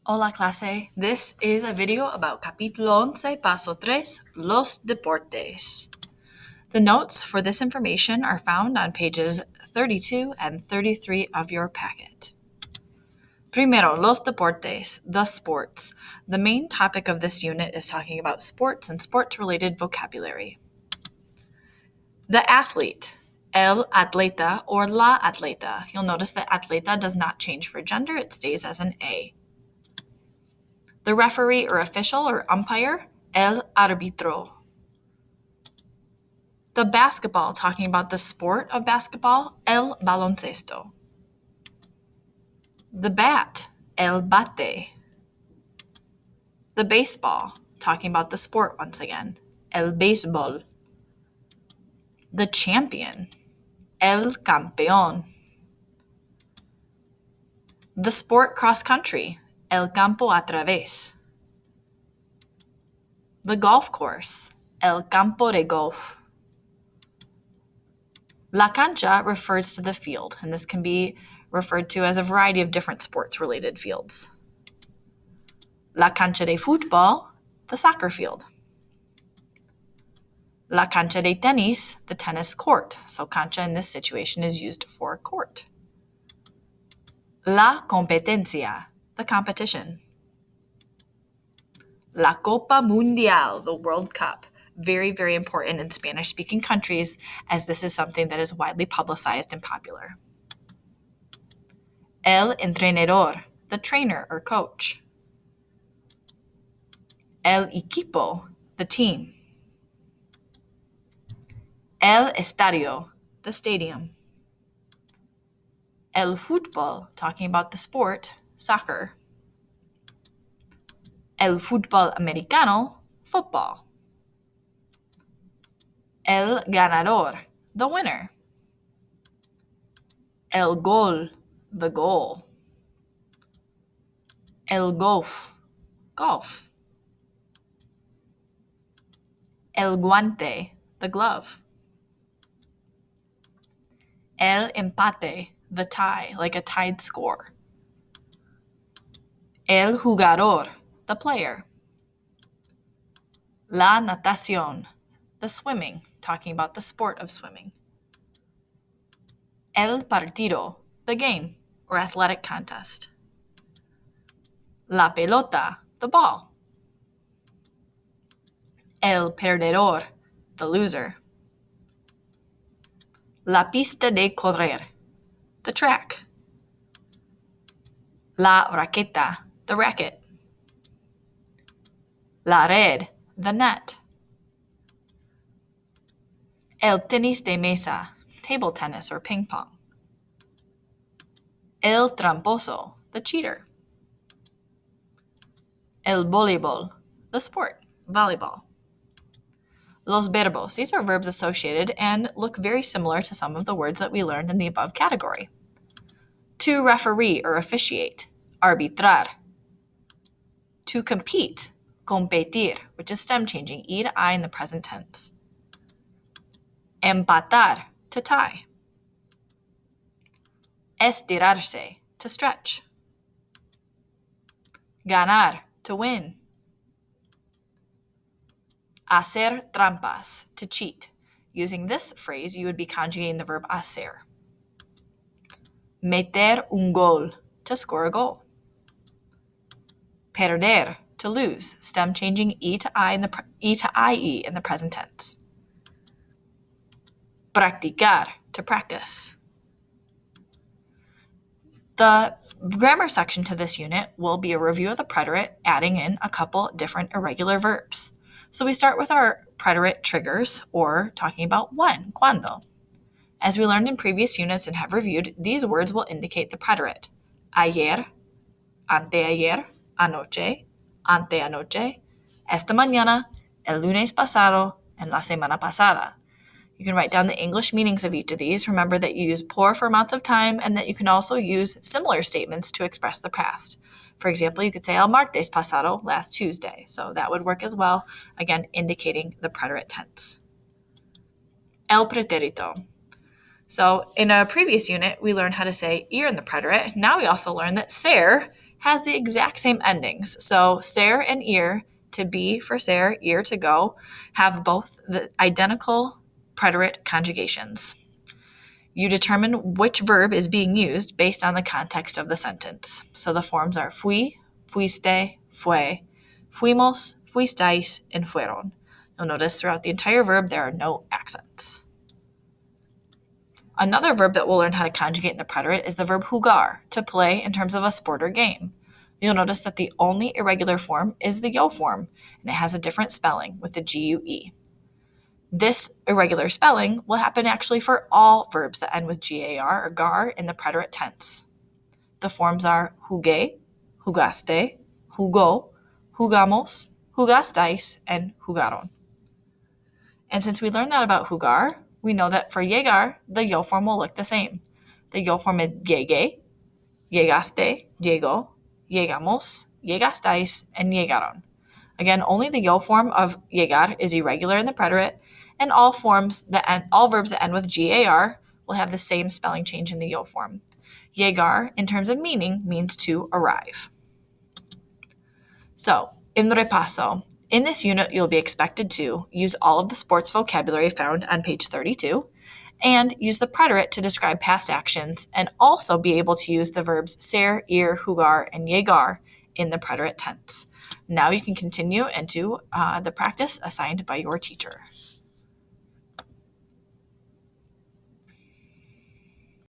Hola clase, this is a video about capítulo 11, paso 3, los deportes. The notes for this information are found on pages 32 and 33 of your packet. Primero, los deportes, the sports. The main topic of this unit is talking about sports and sports-related vocabulary. The athlete, el atleta or la atleta. You'll notice that atleta does not change for gender, it stays as an A. The referee or official or umpire, el árbitro. The basketball, talking about the sport of basketball, el baloncesto. The bat, el bate. The baseball, talking about the sport once again, el béisbol. The champion, el campeón. The sport cross country, el campo a través. The golf course, el campo de golf. La cancha refers to the field, and this can be referred to as a variety of different sports-related fields. La cancha de fútbol, the soccer field. La cancha de tenis, the tennis court. So cancha in this situation is used for court. La competencia, the competition. La Copa Mundial, the World Cup. Very, very important in Spanish-speaking countries, as this is something that is widely publicized and popular. El entrenador, the trainer or coach. El equipo, the team. El estadio, the stadium. El fútbol, talking about the sport, soccer. El fútbol americano, football. El ganador, the winner. El gol, the goal. El golf, golf. El guante, the glove. El empate, the tie, like a tied score. El jugador, the player. La natación, the swimming, talking about the sport of swimming. El partido, the game or athletic contest. La pelota, the ball. El perdedor, the loser. La pista de correr, the track. La raqueta, the racket. La red, the net. El tenis de mesa, table tennis or ping pong. El tramposo, the cheater. El voleibol, the sport, volleyball. Los verbos, these are verbs associated and look very similar to some of the words that we learned in the above category. To referee or officiate, arbitrar. To compete, competir, which is stem changing, E to I in the present tense. Empatar, to tie. Estirarse, to stretch. Ganar, to win. Hacer trampas, to cheat. Using this phrase, you would be conjugating the verb hacer. Meter un gol, to score a goal. Perder, to lose, stem changing E to IE in the present tense. Practicar, to practice. The grammar section to this unit will be a review of the preterite, adding in a couple different irregular verbs. So we start with our preterite triggers, or talking about when, cuando. As we learned in previous units and have reviewed, these words will indicate the preterite. Ayer, anteayer, anoche, anteanoche, esta mañana, el lunes pasado, and la semana pasada. You can write down the English meanings of each of these. Remember that you use por for amounts of time and that you can also use similar statements to express the past. For example, you could say el martes pasado, last Tuesday. So that would work as well, again, indicating the preterite tense. El pretérito. So in a previous unit, we learned how to say ir in the preterite. Now we also learned that ser has the exact same endings. So ser and ir, to be for ser, ir to go, have both the identical preterite conjugations. You determine which verb is being used based on the context of the sentence. So the forms are fui, fuiste, fue, fuimos, fuistais, and fueron. You'll notice throughout the entire verb there are no accents. Another verb that we'll learn how to conjugate in the preterite is the verb jugar, to play in terms of a sport or game. You'll notice that the only irregular form is the yo form, and it has a different spelling with the GUE. This irregular spelling will happen actually for all verbs that end with GAR or GAR in the preterite tense. The forms are jugué, jugaste, jugó, jugamos, jugastais, and jugaron. And since we learned that about jugar, we know that for llegar, the yo form will look the same. The yo form is llegué, llegaste, llegó, llegamos, llegastais, and llegaron. Again, only the yo form of llegar is irregular in the preterite, and all verbs that end with gar will have the same spelling change in the yo form. Llegar, in terms of meaning, means to arrive. So, in repaso, in this unit, you'll be expected to use all of the sports vocabulary found on page 32 and use the preterite to describe past actions and also be able to use the verbs ser, ir, jugar, and llegar in the preterite tense. Now you can continue into the practice assigned by your teacher.